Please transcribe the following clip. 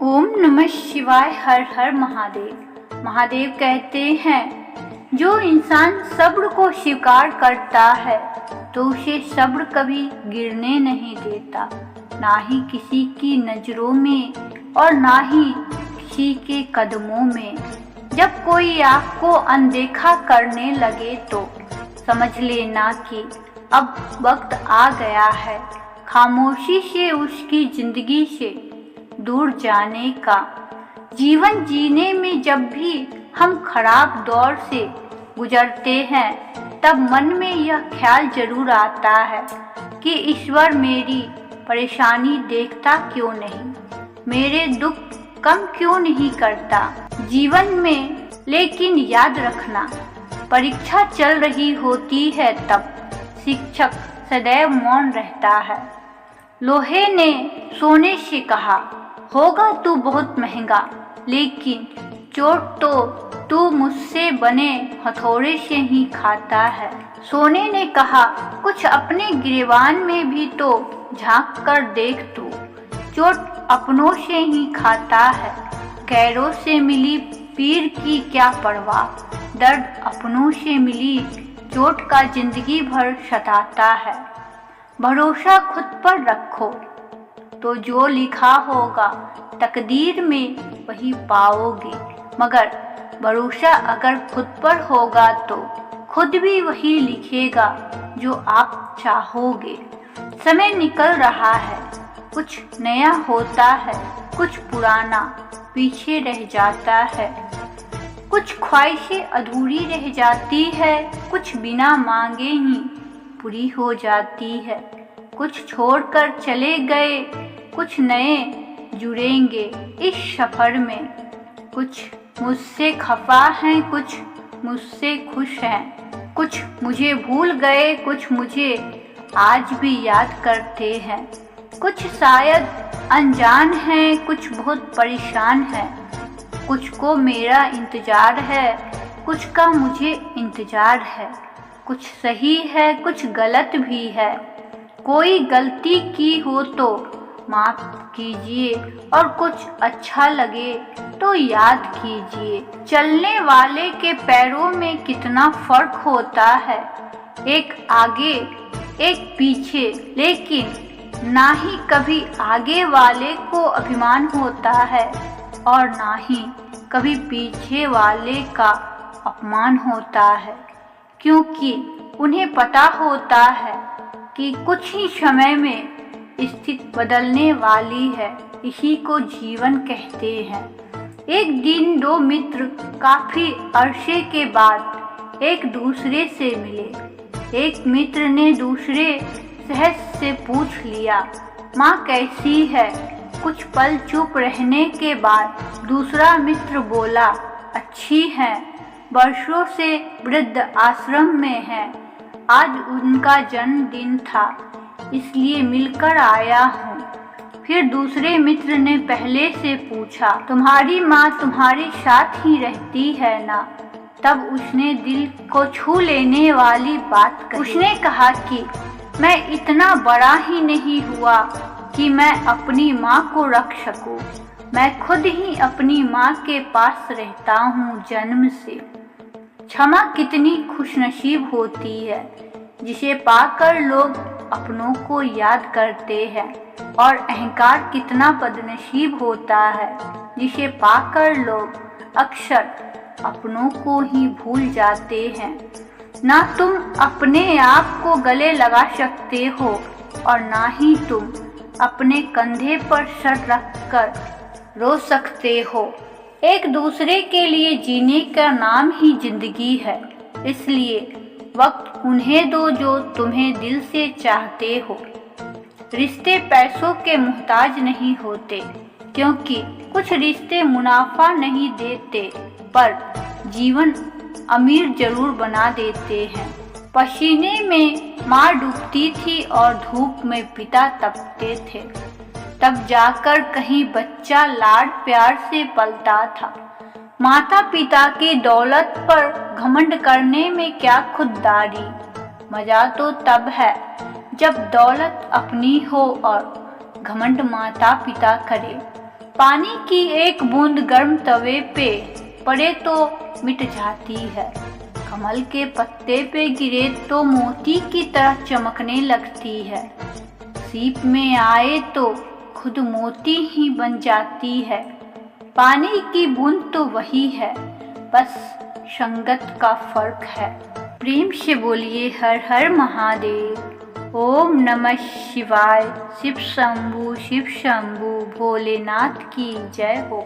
ओम नमः शिवाय। हर हर महादेव। महादेव कहते हैं, जो इंसान सब्र को स्वीकार करता है तो उसे सब्र कभी गिरने नहीं देता, ना ही किसी की नज़रों में और ना ही किसी के कदमों में। जब कोई आपको अनदेखा करने लगे तो समझ लेना कि अब वक्त आ गया है खामोशी से उसकी जिंदगी से दूर जाने का। जीवन जीने में जब भी हम खराब दौर से गुजरते हैं तब मन में यह ख्याल जरूर आता है कि ईश्वर मेरी परेशानी देखता क्यों नहीं, मेरे दुख कम क्यों नहीं करता जीवन में। लेकिन याद रखना, परीक्षा चल रही होती है तब शिक्षक सदैव मौन रहता है। लोहे ने सोने से कहा, होगा तू बहुत महंगा, लेकिन चोट तो तू मुझसे बने हथौड़े से ही खाता है। सोने ने कहा, कुछ अपने गिरेबान में भी तो झांक कर देख तू, चोट अपनों से ही खाता है। गैरों से मिली पीर की क्या परवाह, दर्द अपनों से मिली चोट का जिंदगी भर सताता है। भरोसा खुद पर रखो तो जो लिखा होगा तकदीर में वही पाओगे, मगर भरोसा अगर खुद पर होगा तो खुद भी वही लिखेगा जो आप चाहोगे। समय निकल रहा है, कुछ नया होता है, कुछ पुराना पीछे रह जाता है, कुछ ख्वाहिशें अधूरी रह जाती है, कुछ बिना मांगे ही पूरी हो जाती है। कुछ छोड़कर चले गए, कुछ नए जुड़ेंगे इस सफ़र में। कुछ मुझसे खफा हैं, कुछ मुझसे खुश हैं, कुछ मुझे भूल गए, कुछ मुझे आज भी याद करते हैं। कुछ शायद अनजान हैं, कुछ बहुत परेशान हैं, कुछ को मेरा इंतज़ार है, कुछ का मुझे इंतज़ार है। कुछ सही है, कुछ गलत भी है। कोई गलती की हो तो माफ़ कीजिए और कुछ अच्छा लगे तो याद कीजिए। चलने वाले के पैरों में कितना फर्क होता है, एक आगे एक पीछे, लेकिन ना ही कभी आगे वाले को अभिमान होता है और ना ही कभी पीछे वाले का अपमान होता है, क्योंकि उन्हें पता होता है कि कुछ ही समय में स्थिति बदलने वाली है। इसी को जीवन कहते हैं। एक दिन दो मित्र काफी अरसे के बाद एक दूसरे से मिले। एक मित्र ने दूसरे सहज से पूछ लिया, माँ कैसी है? कुछ पल चुप रहने के बाद दूसरा मित्र बोला, अच्छी है, वर्षों से वृद्ध आश्रम में है, आज उनका जन्मदिन था इसलिए मिलकर आया हूँ। फिर दूसरे मित्र ने पहले से पूछा, तुम्हारी माँ तुम्हारे साथ ही रहती है ना? तब उसने दिल को छू लेने वाली बात कही। उसने कहा कि मैं इतना बड़ा ही नहीं हुआ कि मैं अपनी माँ को रख सकूं, मैं खुद ही अपनी माँ के पास रहता हूँ जन्म से। क्षमा कितनी खुशनसीब होती है, जिसे पाकर लोग अपनों को याद करते हैं, और अहंकार कितना बदनसीब होता है, जिसे पाकर लोग अक्सर अपनों को ही भूल जाते हैं। ना तुम अपने आप को गले लगा सकते हो और ना ही तुम अपने कंधे पर सर रखकर रो सकते हो। एक दूसरे के लिए जीने का नाम ही जिंदगी है, इसलिए वक्त उन्हें दो जो तुम्हें दिल से चाहते हो। रिश्ते पैसों के मुहताज नहीं होते, क्योंकि कुछ रिश्ते मुनाफा नहीं देते पर जीवन अमीर जरूर बना देते हैं। पसीने में माँ डूबती थी और धूप में पिता तपते थे, तब जाकर कहीं बच्चा लाड प्यार से पलता था। माता पिता की दौलत पर घमंड करने में क्या खुददारी, मजा तो तब है जब दौलत अपनी हो और घमंड माता पिता करे। पानी की एक बूंद गर्म तवे पे पड़े तो मिट जाती है, कमल के पत्ते पे गिरे तो मोती की तरह चमकने लगती है, सीप में आए तो खुद मोती ही बन जाती है। पानी की बूंद तो वही है, बस संगत का फर्क है। प्रेम से बोलिए हर हर महादेव। ओम नमः शिवाय। शिव शंभू भोलेनाथ की जय हो।